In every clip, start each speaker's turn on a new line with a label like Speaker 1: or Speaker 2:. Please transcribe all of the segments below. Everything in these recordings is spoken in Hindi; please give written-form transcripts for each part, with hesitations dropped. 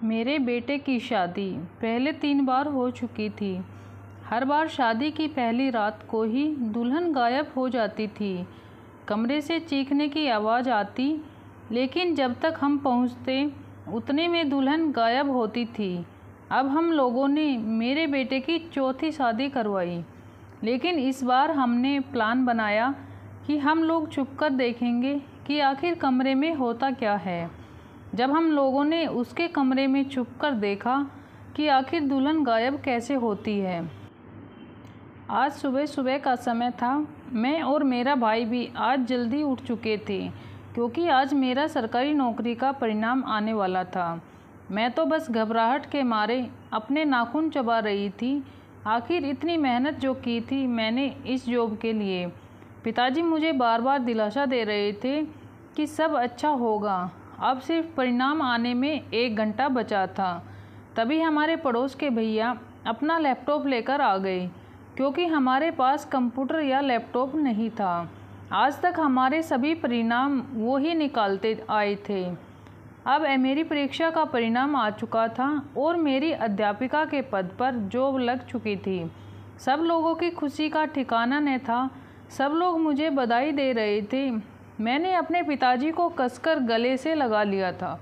Speaker 1: मेरे बेटे की शादी पहले 3 बार हो चुकी थी। हर बार शादी की पहली रात को ही दुल्हन गायब हो जाती थी। कमरे से चीखने की आवाज़ आती, लेकिन जब तक हम पहुंचते उतने में दुल्हन गायब होती थी। अब हम लोगों ने मेरे बेटे की चौथी शादी करवाई, लेकिन इस बार हमने प्लान बनाया कि हम लोग छुपकर देखेंगे कि आखिर कमरे में होता क्या है। जब हम लोगों ने उसके कमरे में छुपकर देखा कि आखिर दुल्हन गायब कैसे होती है। आज सुबह सुबह का समय था। मैं और मेरा भाई भी आज जल्दी उठ चुके थे, क्योंकि आज मेरा सरकारी नौकरी का परिणाम आने वाला था। मैं तो बस घबराहट के मारे अपने नाखून चबा रही थी। आखिर इतनी मेहनत जो की थी मैंने इस जॉब के लिए। पिताजी मुझे बार बार दिलासा दे रहे थे कि सब अच्छा होगा। अब सिर्फ परिणाम आने में 1 घंटा बचा था। तभी हमारे पड़ोस के भैया अपना लैपटॉप लेकर आ गए, क्योंकि हमारे पास कंप्यूटर या लैपटॉप नहीं था। आज तक हमारे सभी परिणाम वो ही निकालते आए थे। अब मेरी परीक्षा का परिणाम आ चुका था और मेरी अध्यापिका के पद पर जॉब लग चुकी थी। सब लोगों की खुशी का ठिकाना न था। सब लोग मुझे बधाई दे रहे थे। मैंने अपने पिताजी को कसकर गले से लगा लिया था,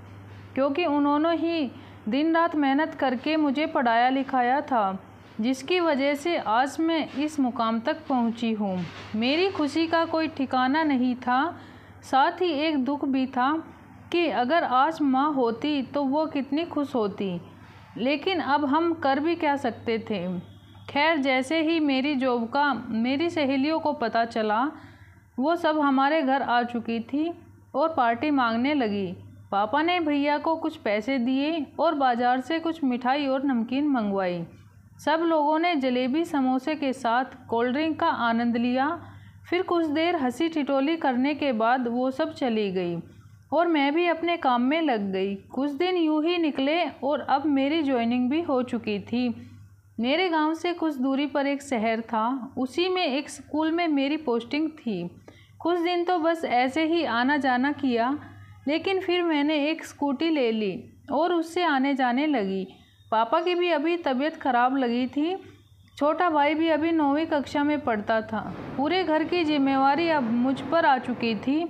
Speaker 1: क्योंकि उन्होंने ही दिन रात मेहनत करके मुझे पढ़ाया लिखाया था, जिसकी वजह से आज मैं इस मुकाम तक पहुंची हूं। मेरी खुशी का कोई ठिकाना नहीं था। साथ ही एक दुख भी था कि अगर आज माँ होती तो वो कितनी खुश होती, लेकिन अब हम कर भी क्या सकते थे। खैर, जैसे ही मेरी जॉब का मेरी सहेलियों को पता चला, वो सब हमारे घर आ चुकी थी और पार्टी मांगने लगी। पापा ने भैया को कुछ पैसे दिए और बाजार से कुछ मिठाई और नमकीन मंगवाई। सब लोगों ने जलेबी समोसे के साथ कोल्ड ड्रिंक का आनंद लिया। फिर कुछ देर हंसी ठिठोली करने के बाद वो सब चली गई और मैं भी अपने काम में लग गई। कुछ दिन यूं ही निकले और अब मेरी ज्वाइनिंग भी हो चुकी थी। मेरे गांव से कुछ दूरी पर एक शहर था। उसी में एक स्कूल में मेरी पोस्टिंग थी। कुछ दिन तो बस ऐसे ही आना जाना किया, लेकिन फिर मैंने एक स्कूटी ले ली और उससे आने जाने लगी। पापा की भी अभी तबीयत खराब लगी थी। छोटा भाई भी अभी 9वीं कक्षा में पढ़ता था। पूरे घर की जिम्मेवारी अब मुझ पर आ चुकी थी।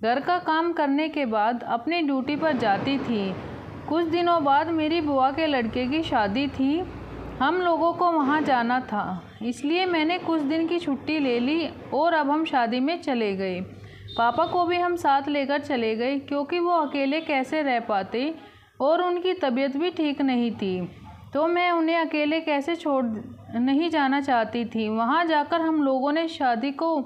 Speaker 1: घर का काम करने के बाद अपनी ड्यूटी पर जाती थी। कुछ दिनों बाद मेरी बुआ के लड़के की शादी थी। हम लोगों को वहाँ जाना था, इसलिए मैंने कुछ दिन की छुट्टी ले ली और अब हम शादी में चले गए। पापा को भी हम साथ लेकर चले गए, क्योंकि वो अकेले कैसे रह पाते और उनकी तबीयत भी ठीक नहीं थी, तो मैं उन्हें अकेले कैसे छोड़ नहीं जाना चाहती थी। वहाँ जाकर हम लोगों ने शादी को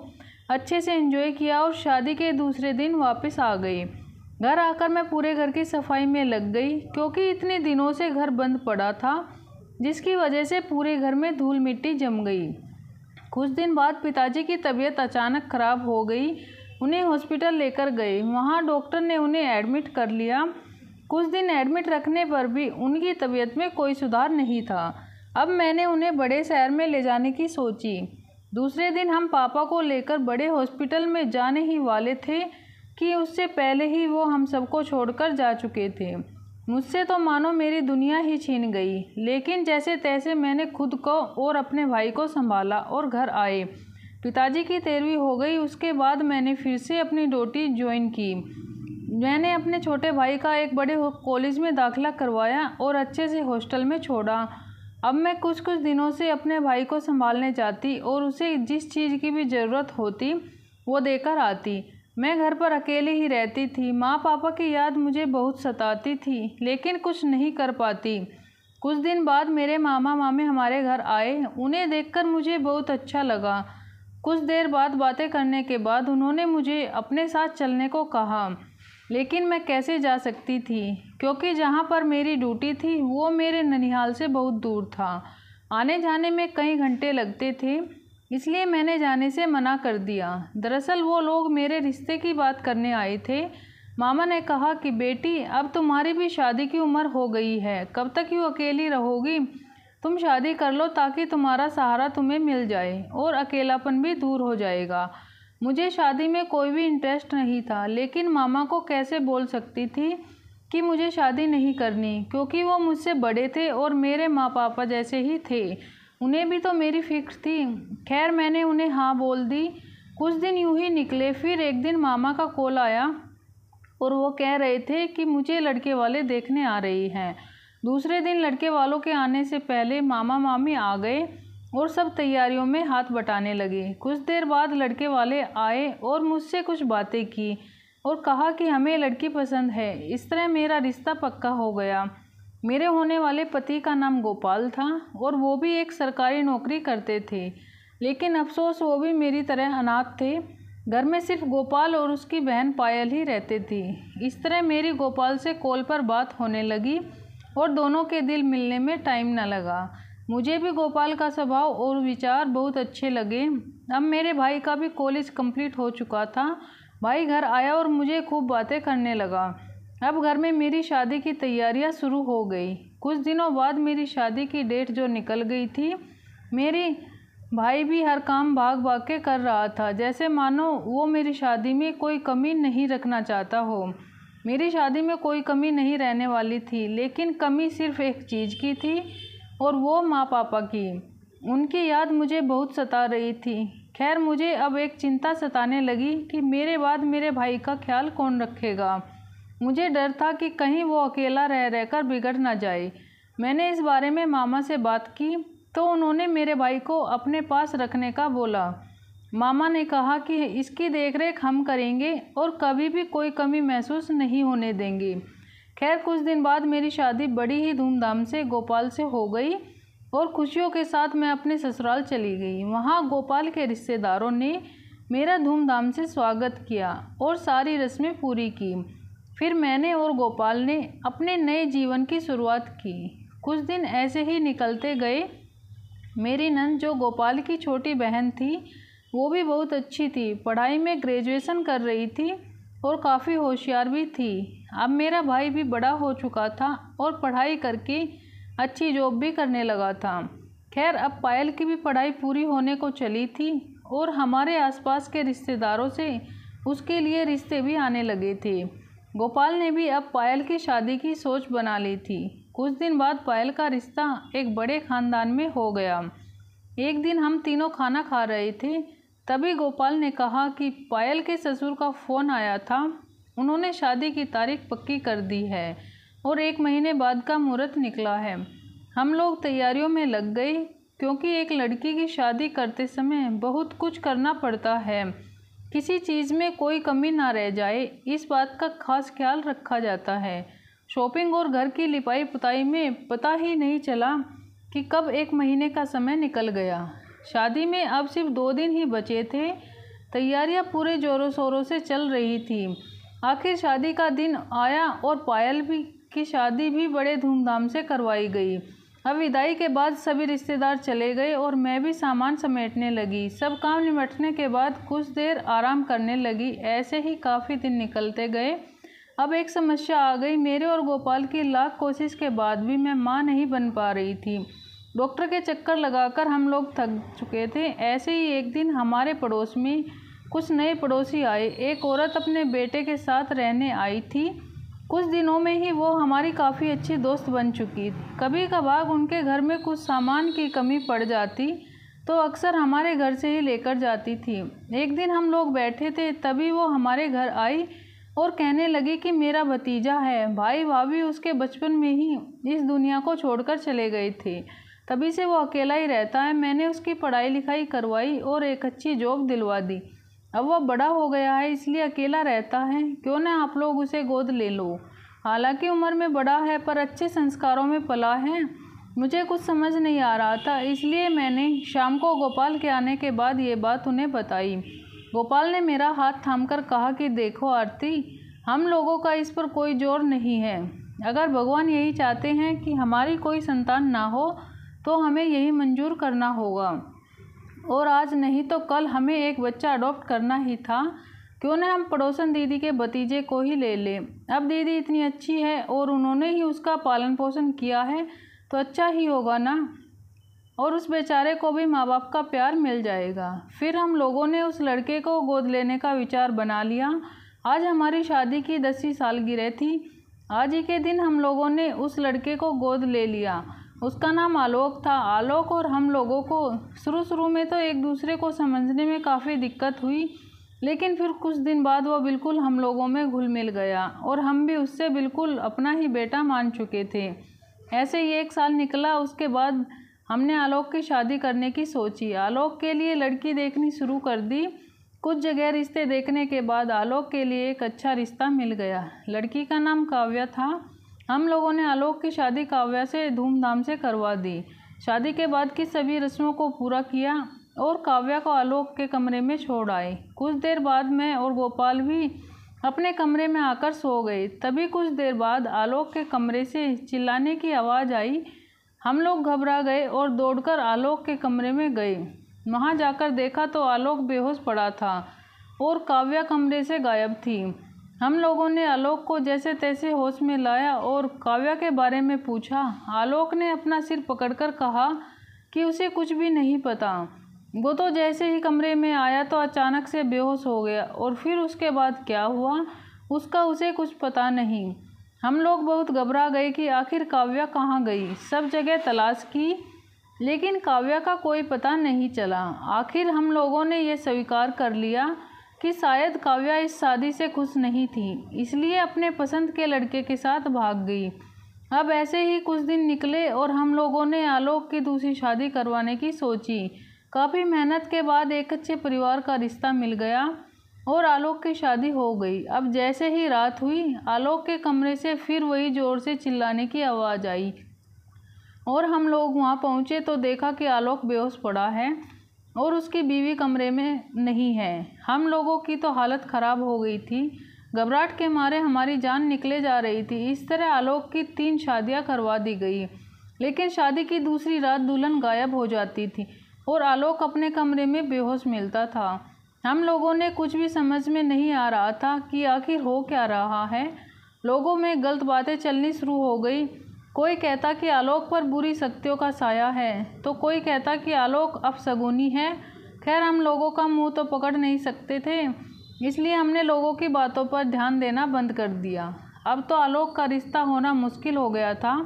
Speaker 1: अच्छे से एंजॉय किया और शादी के दूसरे दिन वापस आ गए। घर आकर मैं पूरे घर की सफाई में लग गई, क्योंकि इतने दिनों से घर बंद पड़ा था, जिसकी वजह से पूरे घर में धूल मिट्टी जम गई। कुछ दिन बाद पिताजी की तबीयत अचानक खराब हो गई। उन्हें हॉस्पिटल लेकर गए। वहाँ डॉक्टर ने उन्हें एडमिट कर लिया। कुछ दिन एडमिट रखने पर भी उनकी तबीयत में कोई सुधार नहीं था। अब मैंने उन्हें बड़े शहर में ले जाने की सोची। दूसरे दिन हम पापा को लेकर बड़े हॉस्पिटल में जाने ही वाले थे कि उससे पहले ही वो हम सबको छोड़कर जा चुके थे। मुझसे तो मानो मेरी दुनिया ही छीन गई, लेकिन जैसे तैसे मैंने खुद को और अपने भाई को संभाला और घर आए। पिताजी की 13वीं हो गई। उसके बाद मैंने फिर से अपनी ड्यूटी ज्वाइन की। मैंने अपने छोटे भाई का एक बड़े कॉलेज में दाखिला करवाया और अच्छे से हॉस्टल में छोड़ा। अब मैं कुछ कुछ दिनों से अपने भाई को संभालने जाती और उसे जिस चीज़ की भी ज़रूरत होती वो देकर आती। मैं घर पर अकेले ही रहती थी। माँ पापा की याद मुझे बहुत सताती थी, लेकिन कुछ नहीं कर पाती। कुछ दिन बाद मेरे मामा मामी हमारे घर आए। उन्हें देखकर मुझे बहुत अच्छा लगा। कुछ देर बाद बातें करने के बाद उन्होंने मुझे अपने साथ चलने को कहा, लेकिन मैं कैसे जा सकती थी, क्योंकि जहाँ पर मेरी ड्यूटी थी वो मेरे ननिहाल से बहुत दूर था। आने जाने में कई घंटे लगते थे, इसलिए मैंने जाने से मना कर दिया। दरअसल वो लोग मेरे रिश्ते की बात करने आए थे। मामा ने कहा कि बेटी, अब तुम्हारी भी शादी की उम्र हो गई है, कब तक यूँ अकेली रहोगी? तुम शादी कर लो ताकि तुम्हारा सहारा तुम्हें मिल जाए और अकेलापन भी दूर हो जाएगा। मुझे शादी में कोई भी इंटरेस्ट नहीं था, लेकिन मामा को कैसे बोल सकती थी। कि मुझे शादी नहीं करनी, क्योंकि वो मुझसे बड़े थे और मेरे माँ पापा जैसे ही थे। उन्हें भी तो मेरी फिक्र थी। खैर मैंने उन्हें हाँ बोल दी। कुछ दिन यूं ही निकले। फिर एक दिन मामा का कॉल आया और वो कह रहे थे कि मुझे लड़के वाले देखने आ रही हैं। दूसरे दिन लड़के वालों के आने से पहले मामा मामी आ गए और सब तैयारियों में हाथ बटाने लगे। कुछ देर बाद लड़के वाले आए और मुझसे कुछ बातें की और कहा कि हमें लड़की पसंद है। इस तरह मेरा रिश्ता पक्का हो गया। मेरे होने वाले पति का नाम गोपाल था और वो भी एक सरकारी नौकरी करते थे, लेकिन अफसोस वो भी मेरी तरह अनाथ थे। घर में सिर्फ गोपाल और उसकी बहन पायल ही रहते थी। इस तरह मेरी गोपाल से कॉल पर बात होने लगी और दोनों के दिल मिलने में टाइम न लगा। मुझे भी गोपाल का स्वभाव और विचार बहुत अच्छे लगे। अब मेरे भाई का भी कॉलेज कंप्लीट हो चुका था। भाई घर आया और मुझे खूब बातें करने लगा। अब घर में मेरी शादी की तैयारियां शुरू हो गई। कुछ दिनों बाद मेरी शादी की डेट जो निकल गई थी, मेरी भाई भी हर काम भाग भाग के कर रहा था, जैसे मानो वो मेरी शादी में कोई कमी नहीं रखना चाहता हो। मेरी शादी में कोई कमी नहीं रहने वाली थी, लेकिन कमी सिर्फ एक चीज़ की थी और वो माँ पापा की। उनकी याद मुझे बहुत सता रही थी। खैर मुझे अब एक चिंता सताने लगी कि मेरे बाद मेरे भाई का ख्याल कौन रखेगा। मुझे डर था कि कहीं वो अकेला रह रहकर बिगड़ ना जाए। मैंने इस बारे में मामा से बात की तो उन्होंने मेरे भाई को अपने पास रखने का बोला। मामा ने कहा कि इसकी देखरेख हम करेंगे और कभी भी कोई कमी महसूस नहीं होने देंगे। खैर कुछ दिन बाद मेरी शादी बड़ी ही धूमधाम से गोपाल से हो गई और खुशियों के साथ मैं अपने ससुराल चली गई। वहाँ गोपाल के रिश्तेदारों ने मेरा धूमधाम से स्वागत किया और सारी रस्में पूरी की। फिर मैंने और गोपाल ने अपने नए जीवन की शुरुआत की। कुछ दिन ऐसे ही निकलते गए। मेरी नंद जो गोपाल की छोटी बहन थी, वो भी बहुत अच्छी थी। पढ़ाई में ग्रेजुएशन कर रही थी और काफ़ी होशियार भी थी। अब मेरा भाई भी बड़ा हो चुका था और पढ़ाई करके अच्छी जॉब भी करने लगा था। खैर अब पायल की भी पढ़ाई पूरी होने को चली थी और हमारे आसपास के रिश्तेदारों से उसके लिए रिश्ते भी आने लगे थे। गोपाल ने भी अब पायल की शादी की सोच बना ली थी। कुछ दिन बाद पायल का रिश्ता एक बड़े खानदान में हो गया। एक दिन हम तीनों खाना खा रहे थे, तभी गोपाल ने कहा कि पायल के ससुर का फ़ोन आया था। उन्होंने शादी की तारीख पक्की कर दी है और 1 महीने बाद का मुहूर्त निकला है। हम लोग तैयारियों में लग गए, क्योंकि एक लड़की की शादी करते समय बहुत कुछ करना पड़ता है। किसी चीज़ में कोई कमी ना रह जाए, इस बात का खास ख्याल रखा जाता है। शॉपिंग और घर की लिपाई पुताई में पता ही नहीं चला कि कब 1 महीने का समय निकल गया। शादी में अब सिर्फ 2 दिन ही बचे थे। तैयारियां पूरे जोरों शोरों से चल रही थी। आखिर शादी का दिन आया और पायल की शादी भी बड़े धूमधाम से करवाई गई। अब विदाई के बाद सभी रिश्तेदार चले गए और मैं भी सामान समेटने लगी। सब काम निपटने के बाद कुछ देर आराम करने लगी। ऐसे ही काफ़ी दिन निकलते गए। अब एक समस्या आ गई। मेरे और गोपाल की लाख कोशिश के बाद भी मैं माँ नहीं बन पा रही थी। डॉक्टर के चक्कर लगाकर हम लोग थक चुके थे। ऐसे ही एक दिन हमारे पड़ोस में कुछ नए पड़ोसी आए। एक औरत अपने बेटे के साथ रहने आई थी। कुछ दिनों में ही वो हमारी काफ़ी अच्छी दोस्त बन चुकी थी। कभी कभार उनके घर में कुछ सामान की कमी पड़ जाती तो अक्सर हमारे घर से ही लेकर जाती थी। एक दिन हम लोग बैठे थे, तभी वो हमारे घर आई और कहने लगी कि मेरा भतीजा है। भाई भाभी उसके बचपन में ही इस दुनिया को छोड़कर चले गए थे, तभी से वो अकेला ही रहता है। मैंने उसकी पढ़ाई लिखाई करवाई और एक अच्छी जॉब दिलवा दी। अब वह बड़ा हो गया है, इसलिए अकेला रहता है। क्यों ना आप लोग उसे गोद ले लो। हालांकि उम्र में बड़ा है पर अच्छे संस्कारों में पला है। मुझे कुछ समझ नहीं आ रहा था, इसलिए मैंने शाम को गोपाल के आने के बाद ये बात उन्हें बताई। गोपाल ने मेरा हाथ थामकर कहा कि देखो आरती, हम लोगों का इस पर कोई जोर नहीं है। अगर भगवान यही चाहते हैं कि हमारी कोई संतान ना हो तो हमें यही मंजूर करना होगा, और आज नहीं तो कल हमें एक बच्चा अडॉप्ट करना ही था। क्यों ना हम पड़ोसन दीदी के भतीजे को ही ले लें। अब दीदी इतनी अच्छी है और उन्होंने ही उसका पालन पोषण किया है तो अच्छा ही होगा ना, और उस बेचारे को भी माँ बाप का प्यार मिल जाएगा। फिर हम लोगों ने उस लड़के को गोद लेने का विचार बना लिया। आज हमारी शादी की 10वीं सालगिरह थी। आज ही के दिन हम लोगों ने उस लड़के को गोद ले लिया। उसका नाम आलोक था। आलोक और हम लोगों को शुरू में तो एक दूसरे को समझने में काफ़ी दिक्कत हुई, लेकिन फिर कुछ दिन बाद वो बिल्कुल हम लोगों में घुल मिल गया और हम भी उससे बिल्कुल अपना ही बेटा मान चुके थे। ऐसे ही 1 साल निकला। उसके बाद हमने आलोक की शादी करने की सोची। आलोक के लिए लड़की देखनी शुरू कर दी। कुछ जगह रिश्ते देखने के बाद आलोक के लिए एक अच्छा रिश्ता मिल गया। लड़की का नाम काव्या था। हम लोगों ने आलोक की शादी काव्या से धूमधाम से करवा दी। शादी के बाद की सभी रस्मों को पूरा किया और काव्या को आलोक के कमरे में छोड़ आए। कुछ देर बाद मैं और गोपाल भी अपने कमरे में आकर सो गए। तभी कुछ देर बाद आलोक के कमरे से चिल्लाने की आवाज़ आई। हम लोग घबरा गए और दौड़कर आलोक के कमरे में गए। वहां जाकर देखा तो आलोक बेहोश पड़ा था और काव्या कमरे से गायब थी। हम लोगों ने आलोक को जैसे तैसे होश में लाया और काव्या के बारे में पूछा। आलोक ने अपना सिर पकड़कर कहा कि उसे कुछ भी नहीं पता। वो तो जैसे ही कमरे में आया तो अचानक से बेहोश हो गया और फिर उसके बाद क्या हुआ उसका उसे कुछ पता नहीं। हम लोग बहुत घबरा गए कि आखिर काव्या कहाँ गई। सब जगह तलाश की, लेकिन काव्या का कोई पता नहीं चला। आखिर हम लोगों ने यह स्वीकार कर लिया कि शायद काव्या इस शादी से खुश नहीं थी, इसलिए अपने पसंद के लड़के के साथ भाग गई। अब ऐसे ही कुछ दिन निकले और हम लोगों ने आलोक की दूसरी शादी करवाने की सोची। काफ़ी मेहनत के बाद एक अच्छे परिवार का रिश्ता मिल गया और आलोक की शादी हो गई। अब जैसे ही रात हुई, आलोक के कमरे से फिर वही ज़ोर से चिल्लाने की आवाज़ आई और हम लोग वहां पहुंचे तो देखा कि आलोक बेहोश पड़ा है और उसकी बीवी कमरे में नहीं है। हम लोगों की तो हालत ख़राब हो गई थी। घबराहट के मारे हमारी जान निकले जा रही थी। इस तरह आलोक की 3 शादियां करवा दी गई, लेकिन शादी की दूसरी रात दुल्हन गायब हो जाती थी और आलोक अपने कमरे में बेहोश मिलता था। हम लोगों ने कुछ भी समझ में नहीं आ रहा था कि आखिर हो क्या रहा है। लोगों में गलत बातें चलनी शुरू हो गई। कोई कहता कि आलोक पर बुरी शक्तियों का साया है, तो कोई कहता कि आलोक अपशगुनी है। खैर, हम लोगों का मुंह तो पकड़ नहीं सकते थे, इसलिए हमने लोगों की बातों पर ध्यान देना बंद कर दिया। अब तो आलोक का रिश्ता होना मुश्किल हो गया था,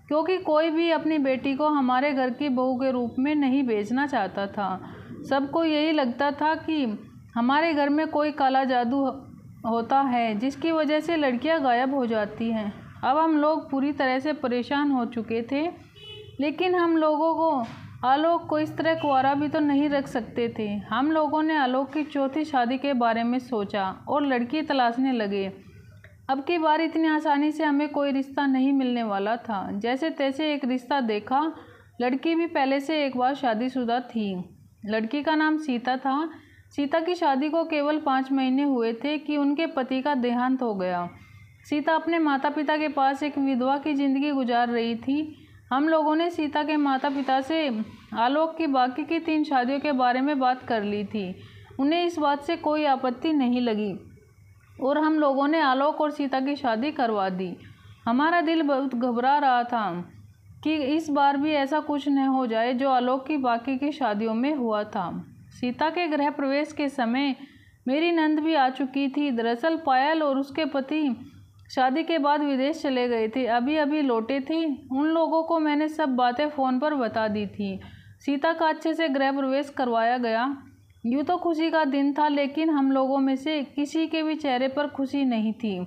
Speaker 1: क्योंकि कोई भी अपनी बेटी को हमारे घर की बहू के रूप में नहीं भेजना चाहता था। सबको यही लगता था कि हमारे घर में कोई काला जादू होता है, जिसकी वजह से लड़कियां गायब हो जाती हैं। अब हम लोग पूरी तरह से परेशान हो चुके थे, लेकिन हम लोगों को आलोक को इस तरह कुंवारा भी तो नहीं रख सकते थे। हम लोगों ने आलोक की चौथी शादी के बारे में सोचा और लड़की तलाशने लगे। अब की बार इतनी आसानी से हमें कोई रिश्ता नहीं मिलने वाला था। जैसे तैसे एक रिश्ता देखा। लड़की भी पहले से एक बार शादीशुदा थी। लड़की का नाम सीता था। सीता की शादी को केवल 5 महीने हुए थे कि उनके पति का देहांत हो गया। सीता अपने माता पिता के पास एक विधवा की ज़िंदगी गुजार रही थी। हम लोगों ने सीता के माता पिता से आलोक की बाकी की 3 शादियों के बारे में बात कर ली थी। उन्हें इस बात से कोई आपत्ति नहीं लगी और हम लोगों ने आलोक और सीता की शादी करवा दी। हमारा दिल बहुत घबरा रहा था कि इस बार भी ऐसा कुछ न हो जाए जो आलोक की बाकी की शादियों में हुआ था। सीता के गृह प्रवेश के समय मेरी नंद भी आ चुकी थी। दरअसल पायल और उसके पति शादी के बाद विदेश चले गए थे, अभी अभी लौटे थे। उन लोगों को मैंने सब बातें फ़ोन पर बता दी थी। सीता का अच्छे से गृह प्रवेश करवाया गया। यूँ तो खुशी का दिन था, लेकिन हम लोगों में से किसी के भी चेहरे पर खुशी नहीं थी,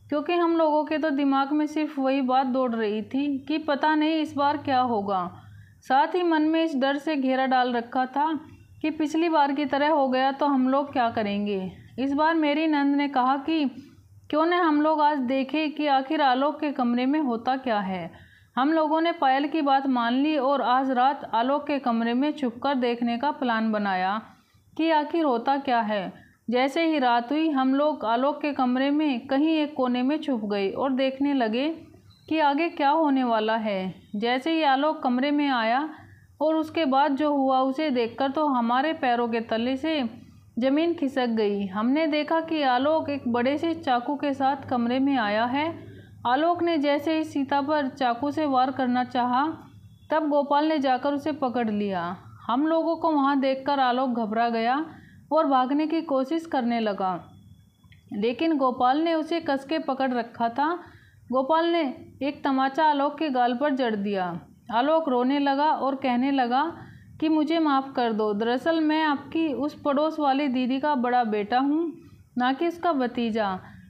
Speaker 1: क्योंकि हम लोगों के तो दिमाग में सिर्फ वही बात दौड़ रही थी कि पता नहीं इस बार क्या होगा। साथ ही मन में इस डर से घेरा डाल रखा था कि पिछली बार की तरह हो गया तो हम लोग क्या करेंगे। इस बार मेरी नंद ने कहा कि क्यों न हम लोग आज देखें कि आखिर आलोक के कमरे में होता क्या है। हम लोगों ने पायल की बात मान ली और आज रात आलोक के कमरे में छुपकर देखने का प्लान बनाया कि आखिर होता क्या है। जैसे ही रात हुई, हम लोग आलोक के कमरे में कहीं एक कोने में छुप गए और देखने लगे कि आगे क्या होने वाला है। जैसे ही आलोक कमरे में आया और उसके बाद जो हुआ उसे देखकर तो हमारे पैरों के तले से ज़मीन खिसक गई। हमने देखा कि आलोक एक बड़े से चाकू के साथ कमरे में आया है। आलोक ने जैसे ही सीता पर चाकू से वार करना चाहा, तब गोपाल ने जाकर उसे पकड़ लिया। हम लोगों को वहां देखकर आलोक घबरा गया और भागने की कोशिश करने लगा, लेकिन गोपाल ने उसे कस के पकड़ रखा था। गोपाल ने एक तमाचा आलोक के गाल पर जड़ दिया। आलोक रोने लगा और कहने लगा कि मुझे माफ़ कर दो। दरअसल मैं आपकी उस पड़ोस वाली दीदी का बड़ा बेटा हूँ, ना कि उसका भतीजा।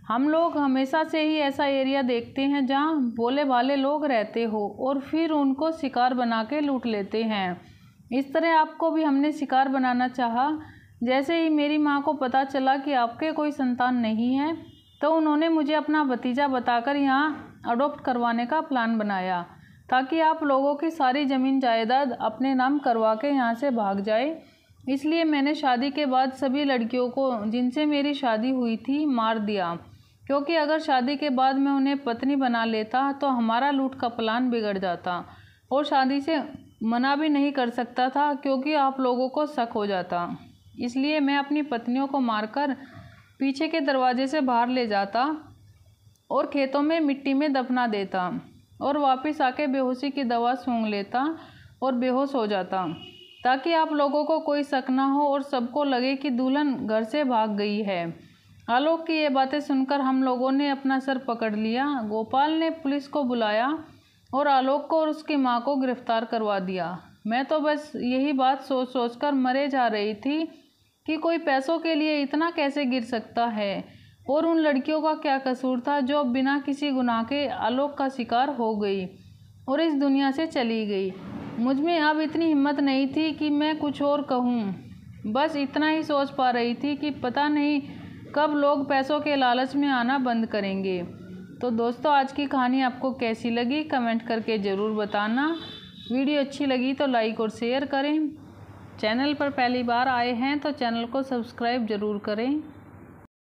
Speaker 1: हम लोग हमेशा से ही ऐसा एरिया देखते हैं जहाँ भोले भाले लोग रहते हो और फिर उनको शिकार बना के लूट लेते हैं। इस तरह आपको भी हमने शिकार बनाना चाहा। जैसे ही मेरी माँ को पता चला कि आपके कोई संतान नहीं है, तो उन्होंने मुझे अपना भतीजा बताकर यहाँ अडॉप्ट करवाने का प्लान बनाया, ताकि आप लोगों की सारी ज़मीन जायदाद अपने नाम करवा के यहाँ से भाग जाए। इसलिए मैंने शादी के बाद सभी लड़कियों को जिनसे मेरी शादी हुई थी मार दिया, क्योंकि अगर शादी के बाद मैं उन्हें पत्नी बना लेता तो हमारा लूट का प्लान बिगड़ जाता और शादी से मना भी नहीं कर सकता था, क्योंकि आप लोगों को शक हो जाता। इसलिए मैं अपनी पत्नियों को मारकर पीछे के दरवाजे से बाहर ले जाता और खेतों में मिट्टी में दफना देता और वापस आके बेहोशी की दवा सूंघ लेता और बेहोश हो जाता, ताकि आप लोगों को कोई शक ना हो और सबको लगे कि दुल्हन घर से भाग गई है। आलोक की ये बातें सुनकर हम लोगों ने अपना सर पकड़ लिया। गोपाल ने पुलिस को बुलाया और आलोक को और उसकी माँ को गिरफ्तार करवा दिया। मैं तो बस यही बात सोच सोच कर मरे जा रही थी कि कोई पैसों के लिए इतना कैसे गिर सकता है, और उन लड़कियों का क्या कसूर था जो बिना किसी गुनाह के आलोक का शिकार हो गई और इस दुनिया से चली गई। मुझ में अब इतनी हिम्मत नहीं थी कि मैं कुछ और कहूँ। बस इतना ही सोच पा रही थी कि पता नहीं कब लोग पैसों के लालच में आना बंद करेंगे। तो दोस्तों, आज की कहानी आपको कैसी लगी कमेंट करके ज़रूर बताना। वीडियो अच्छी लगी तो लाइक और शेयर करें। चैनल पर पहली बार आए हैं तो चैनल को सब्सक्राइब ज़रूर करें।